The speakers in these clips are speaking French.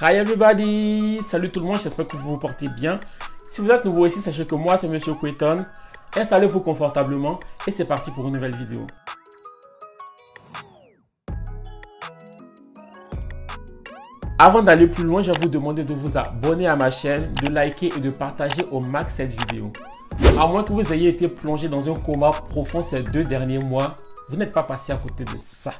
Hi everybody! Salut tout le monde, j'espère que vous vous portez bien. Si vous êtes nouveau ici, sachez que moi c'est Monsieur Quayton. Installez-vous confortablement et c'est parti pour une nouvelle vidéo. Avant d'aller plus loin, je vais vous demander de vous abonner à ma chaîne, de liker et de partager au max cette vidéo. À moins que vous ayez été plongé dans un coma profond ces 2 derniers mois, vous n'êtes pas passé à côté de ça.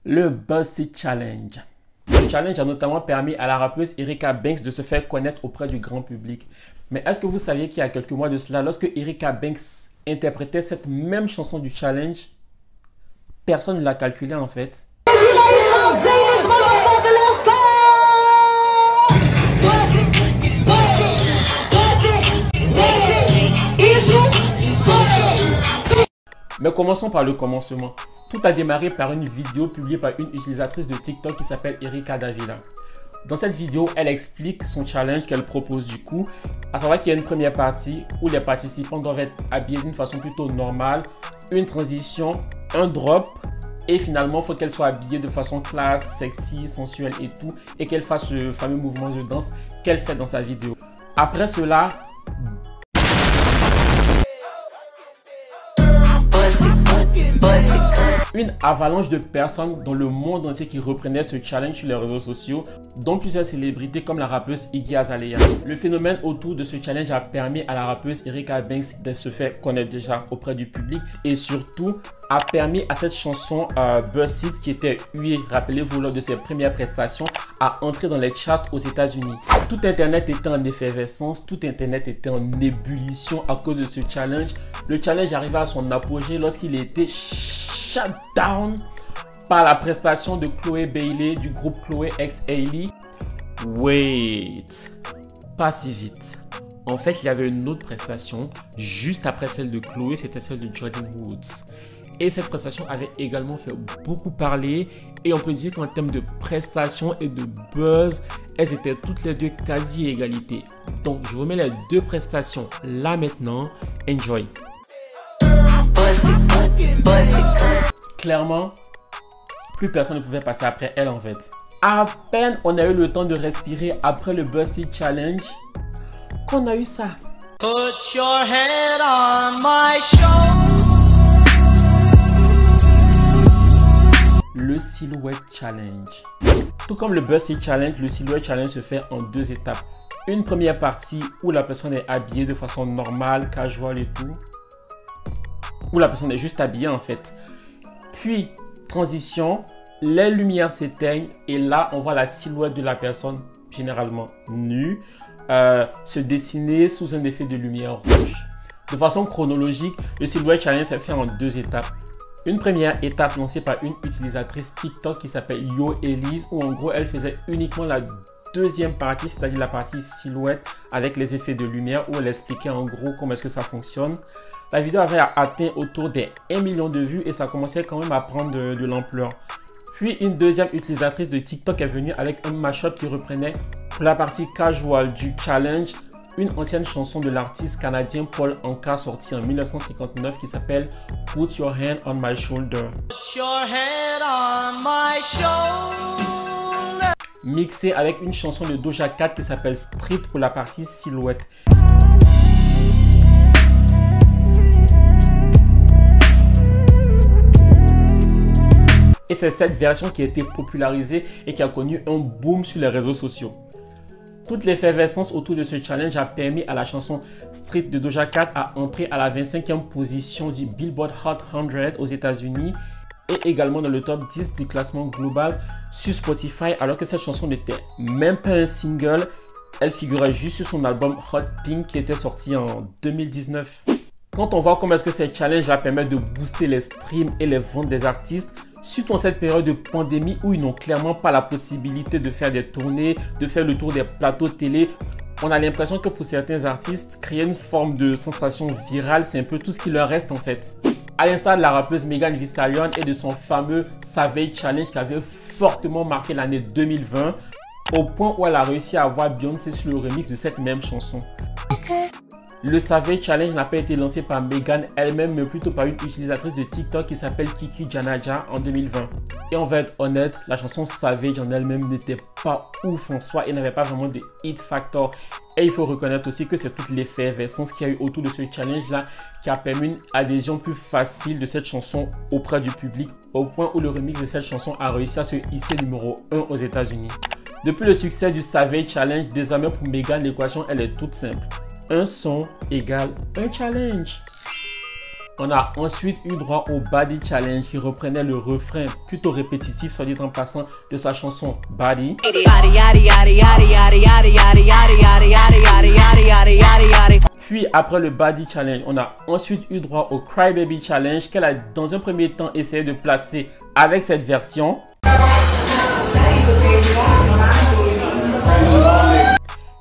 Le BuzzFeed Challenge. Le challenge a notamment permis à la rappeuse Erica Banks de se faire connaître auprès du grand public. Mais est-ce que vous saviez qu'il y a quelques mois de cela, lorsque Erica Banks interprétait cette même chanson du challenge, personne ne l'a calculé en fait. Mais commençons par le commencement. Tout a démarré par une vidéo publiée par une utilisatrice de TikTok qui s'appelle Erica Davila. Dans cette vidéo, elle explique son challenge qu'elle propose du coup, à savoir qu'il y a une première partie où les participants doivent être habillés d'une façon plutôt normale, une transition, un drop, et finalement, il faut qu'elle soit habillée de façon classe, sexy, sensuelle et tout, et qu'elle fasse ce fameux mouvement de danse qu'elle fait dans sa vidéo. Après cela, une avalanche de personnes dans le monde entier qui reprenaient ce challenge sur les réseaux sociaux, dont plusieurs célébrités comme la rappeuse Iggy Azalea. Le phénomène autour de ce challenge a permis à la rappeuse Erica Banks de se faire connaître déjà auprès du public et surtout a permis à cette chanson BuzzFeed qui était huée, rappelez-vous, lors de ses premières prestations, à entrer dans les charts aux États-Unis. Tout Internet était en effervescence, tout Internet était en ébullition à cause de ce challenge. Le challenge arriva à son apogée lorsqu'il était shut down par la prestation de Chloé Bailey du groupe Chloé x Hailey. Wait, pas si vite. En fait, il y avait une autre prestation juste après celle de Chloé, c'était celle de Jordyn Woods. Et cette prestation avait également fait beaucoup parler et on peut dire qu'en termes de prestations et de buzz, elles étaient toutes les deux quasi égalité. Donc, je vous mets les 2 prestations là maintenant. Enjoy. Clairement, plus personne ne pouvait passer après elle en fait. À peine on a eu le temps de respirer après le BuzzFeed Challenge qu'on a eu ça. Put your head on my shoulder. Le Silhouette Challenge. Tout comme le BuzzFeed Challenge, le Silhouette Challenge se fait en 2 étapes. Une première partie où la personne est habillée de façon normale, casual et tout. Où la personne est juste habillée en fait. Puis, transition, les lumières s'éteignent et là, on voit la silhouette de la personne, généralement nue, se dessiner sous un effet de lumière rouge. De façon chronologique, le Silhouette Challenge s'est fait en 2 étapes. Une première étape lancée par une utilisatrice TikTok qui s'appelle Yo Elise, où en gros, elle faisait uniquement la deuxième partie, c'est-à-dire la partie silhouette avec les effets de lumière, où elle expliquait en gros comment est-ce que ça fonctionne. La vidéo avait atteint autour des 1 million de vues et ça commençait quand même à prendre de l'ampleur. Puis une deuxième utilisatrice de TikTok est venue avec un mashup qui reprenait pour la partie casual du challenge une ancienne chanson de l'artiste canadien Paul Anka sortie en 1959 qui s'appelle Put Your Hand on My Shoulder. Put your head on my shoulder. Mixé avec une chanson de Doja Cat qui s'appelle Street pour la partie silhouette. Et c'est cette version qui a été popularisée et qui a connu un boom sur les réseaux sociaux. Toute l'effervescence autour de ce challenge a permis à la chanson Street de Doja Cat à entrer à la 25e position du Billboard Hot 100 aux États-Unis et également dans le top 10 du classement global sur Spotify, alors que cette chanson n'était même pas un single. Elle figurait juste sur son album Hot Pink qui était sorti en 2019. Quand on voit comment est-ce que ces challenges va permettre de booster les streams et les ventes des artistes, surtout en cette période de pandémie où ils n'ont clairement pas la possibilité de faire des tournées, de faire le tour des plateaux télé. On a l'impression que pour certains artistes, créer une forme de sensation virale, c'est un peu tout ce qui leur reste en fait. À l'instar de la rappeuse Megan Thee Stallion et de son fameux Savage Challenge qui avait fortement marqué l'année 2020, au point où elle a réussi à avoir Beyoncé sur le remix de cette même chanson. Le Savage Challenge n'a pas été lancé par Megan elle-même, mais plutôt par une utilisatrice de TikTok qui s'appelle Kiki Janaja en 2020. Et on va être honnête, la chanson Savage en elle-même n'était pas ouf en soi et n'avait pas vraiment de hit factor. Et il faut reconnaître aussi que c'est toute l'effervescence qu'il y a eu autour de ce challenge-là qui a permis une adhésion plus facile de cette chanson auprès du public, au point où le remix de cette chanson a réussi à se hisser numéro 1 aux États-Unis. Depuis le succès du Savage Challenge, désormais pour Megan, l'équation elle est toute simple. Un son égale un challenge. On a ensuite eu droit au Body Challenge qui reprenait le refrain plutôt répétitif, soit dit en passant, de sa chanson Body. Puis après le Body Challenge, on a ensuite eu droit au Cry Baby Challenge qu'elle a dans un premier temps essayé de placer avec cette version.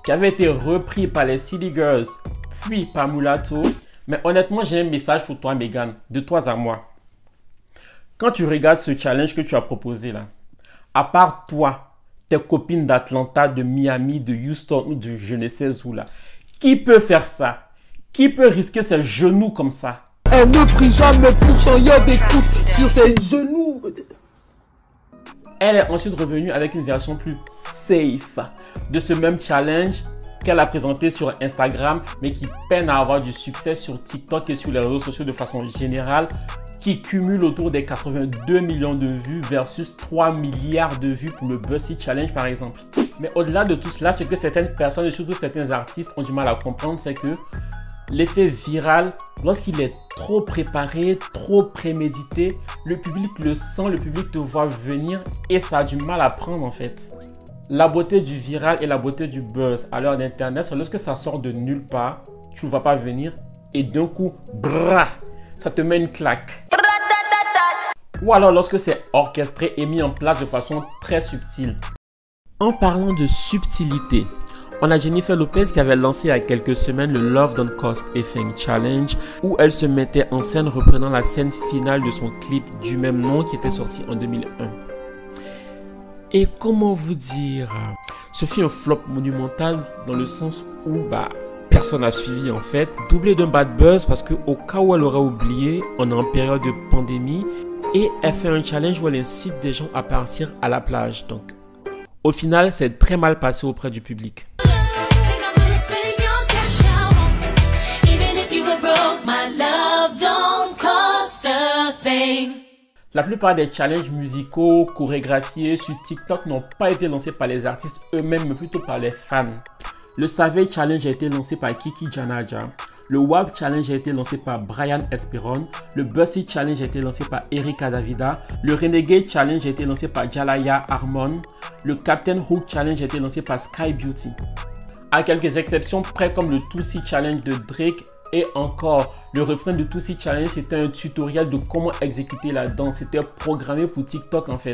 Qui avait été repris par les City Girls, puis par Mulatto. Mais honnêtement, j'ai un message pour toi, Megan, de toi à moi. Quand tu regardes ce challenge que tu as proposé là, à part toi, tes copines d'Atlanta, de Miami, de Houston ou de je ne sais où là, qui peut faire ça? Qui peut risquer ses genoux comme ça? Elle ne prie jamais pour qu'il y ait des coups sur ses genoux. Elle est ensuite revenue avec une version plus safe de ce même challenge qu'elle a présenté sur Instagram, mais qui peine à avoir du succès sur TikTok et sur les réseaux sociaux de façon générale, qui cumule autour des 82 millions de vues versus 3 milliards de vues pour le BuzzFeed Challenge par exemple. Mais au-delà de tout cela, ce que certaines personnes et surtout certains artistes ont du mal à comprendre, c'est que l'effet viral, lorsqu'il est trop préparé, trop prémédité, le public le sent, le public te voit venir et ça a du mal à prendre en fait. La beauté du viral et la beauté du buzz à l'heure d'internet, c'est lorsque ça sort de nulle part, tu ne le vois pas venir et d'un coup, brrr, ça te met une claque. Ou alors lorsque c'est orchestré et mis en place de façon très subtile. En parlant de subtilité, on a Jennifer Lopez qui avait lancé il y a quelques semaines le Love Don't Cost a Thing Challenge où elle se mettait en scène reprenant la scène finale de son clip du même nom qui était sorti en 2001. Et comment vous dire, ce fut un flop monumental dans le sens où personne n'a suivi en fait, doublé d'un bad buzz parce qu'au cas où elle aurait oublié, on est en période de pandémie et elle fait un challenge où elle incite des gens à partir à la plage. Donc au final, c'est très mal passé auprès du public. La plupart des challenges musicaux chorégraphiés sur TikTok n'ont pas été lancés par les artistes eux-mêmes, mais plutôt par les fans. Le Savage Challenge a été lancé par Kiki Janaja. Le WAP Challenge a été lancé par Brian Esperon. Le BuzzFeed Challenge a été lancé par Erika Davida. Le Renegade Challenge a été lancé par Jalaya Harmon. Le Captain Hook Challenge a été lancé par Sky Beauty. À quelques exceptions près comme le Tootsie Challenge de Drake. Et encore, le refrain de Tootsie Challenge, c'était un tutoriel de comment exécuter la danse. C'était programmé pour TikTok en fait.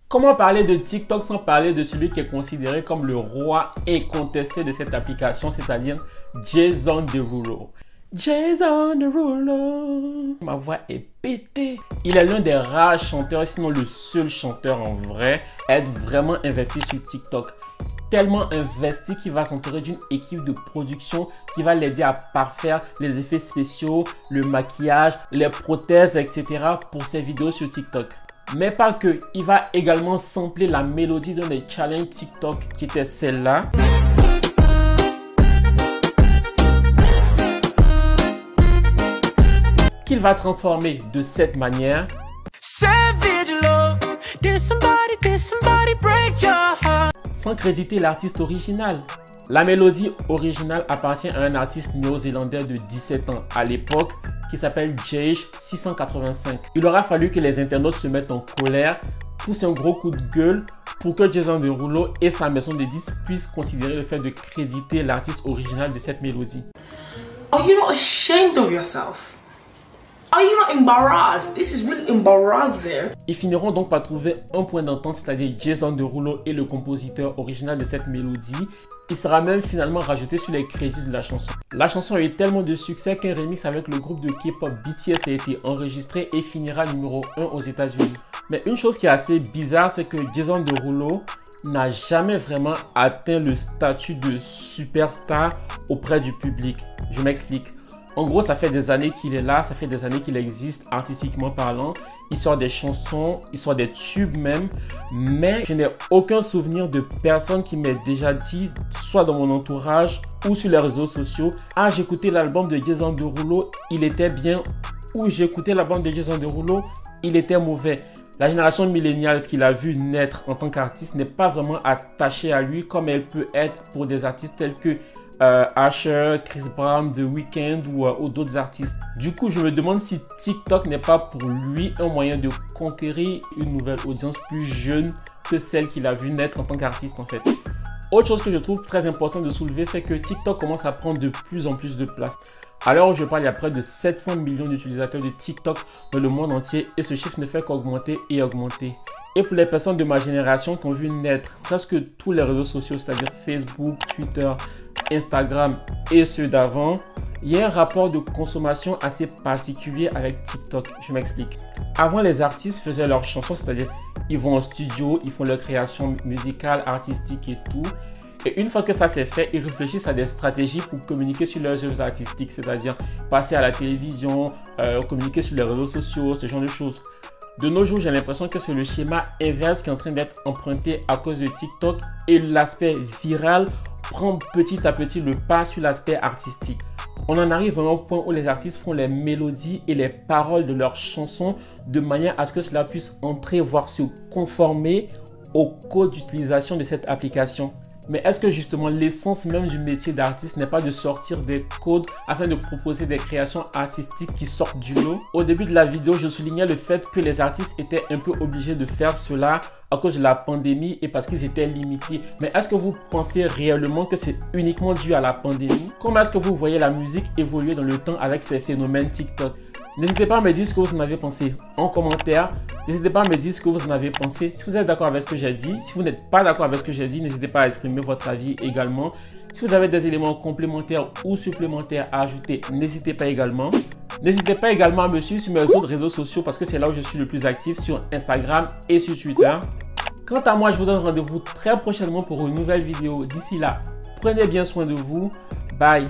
Comment parler de TikTok sans parler de celui qui est considéré comme le roi incontesté de cette application, c'est-à-dire Jason Derulo. Jason Derulo. Ma voix est pétée. Il est l'un des rares chanteurs, sinon le seul chanteur en vrai, à être vraiment investi sur TikTok. Tellement investi qu'il va s'entourer d'une équipe de production qui va l'aider à parfaire les effets spéciaux, le maquillage, les prothèses, etc. pour ses vidéos sur TikTok. Mais pas que, il va également sampler la mélodie d'un des challenges TikTok qui était celle-là. Qu'il va transformer de cette manière. Sans créditer l'artiste original. La mélodie originale appartient à un artiste néo-zélandais de 17 ans à l'époque qui s'appelle Jage685. Il aura fallu que les internautes se mettent en colère, poussent un gros coup de gueule pour que Jason Derulo et sa maison de disques puissent considérer le fait de créditer l'artiste original de cette mélodie. Are you not ashamed of yourself? Are you not embarrassed? This is really embarrassing. Ils finiront donc par trouver un point d'entente, c'est-à-dire Jason Derulo et le compositeur original de cette mélodie. Il sera même finalement rajouté sur les crédits de la chanson. La chanson a eu tellement de succès qu'un remix avec le groupe de K-pop BTS a été enregistré et finira numéro 1 aux États-Unis. Mais une chose qui est assez bizarre, c'est que Jason Derulo, n'a jamais vraiment atteint le statut de superstar auprès du public. Je m'explique. En gros, ça fait des années qu'il est là, ça fait des années qu'il existe artistiquement parlant. Il sort des chansons, il sort des tubes même. Mais je n'ai aucun souvenir de personne qui m'ait déjà dit, soit dans mon entourage ou sur les réseaux sociaux, « Ah, j'ai écouté l'album de Jason Derulo, il était bien. » Ou « J'ai écouté l'album de Jason Derulo, il était mauvais. » La génération milléniale, ce qu'il a vu naître en tant qu'artiste, n'est pas vraiment attachée à lui comme elle peut être pour des artistes tels que Usher, Chris Brown, The Weeknd ou d'autres artistes. Du coup, je me demande si TikTok n'est pas pour lui un moyen de conquérir une nouvelle audience plus jeune que celle qu'il a vu naître en tant qu'artiste en fait. Autre chose que je trouve très important de soulever, c'est que TikTok commence à prendre de plus en plus de place. À l'heure où je parle, il y a près de 700 millions d'utilisateurs de TikTok dans le monde entier et ce chiffre ne fait qu'augmenter et augmenter. Et pour les personnes de ma génération qui ont vu naître presque tous les réseaux sociaux, c'est-à-dire Facebook, Twitter, Instagram et ceux d'avant, il y a un rapport de consommation assez particulier avec TikTok. Je m'explique. Avant, les artistes faisaient leurs chansons, c'est-à-dire ils vont en studio, ils font leur création musicale, artistique et tout. Et une fois que ça c'est fait, ils réfléchissent à des stratégies pour communiquer sur leurs œuvres artistiques, c'est-à-dire passer à la télévision, communiquer sur les réseaux sociaux, ce genre de choses. De nos jours, j'ai l'impression que c'est le schéma inverse qui est en train d'être emprunté à cause de TikTok et l'aspect viral prend petit à petit le pas sur l'aspect artistique. On en arrive vraiment au point où les artistes font les mélodies et les paroles de leurs chansons de manière à ce que cela puisse entrer, voire se conformer au code d'utilisation de cette application. Mais est-ce que justement l'essence même du métier d'artiste n'est pas de sortir des codes afin de proposer des créations artistiques qui sortent du lot? Au début de la vidéo, je soulignais le fait que les artistes étaient un peu obligés de faire cela à cause de la pandémie et parce qu'ils étaient limités. Mais est-ce que vous pensez réellement que c'est uniquement dû à la pandémie? Comment est-ce que vous voyez la musique évoluer dans le temps avec ces phénomènes TikTok? N'hésitez pas à me dire ce que vous en avez pensé en commentaire. N'hésitez pas à me dire ce que vous en avez pensé. Si vous êtes d'accord avec ce que j'ai dit, si vous n'êtes pas d'accord avec ce que j'ai dit, n'hésitez pas à exprimer votre avis également. Si vous avez des éléments complémentaires ou supplémentaires à ajouter, n'hésitez pas également. N'hésitez pas également à me suivre sur mes autres réseaux sociaux parce que c'est là où je suis le plus actif, sur Instagram et sur Twitter. Quant à moi, je vous donne rendez-vous très prochainement pour une nouvelle vidéo. D'ici là, prenez bien soin de vous. Bye!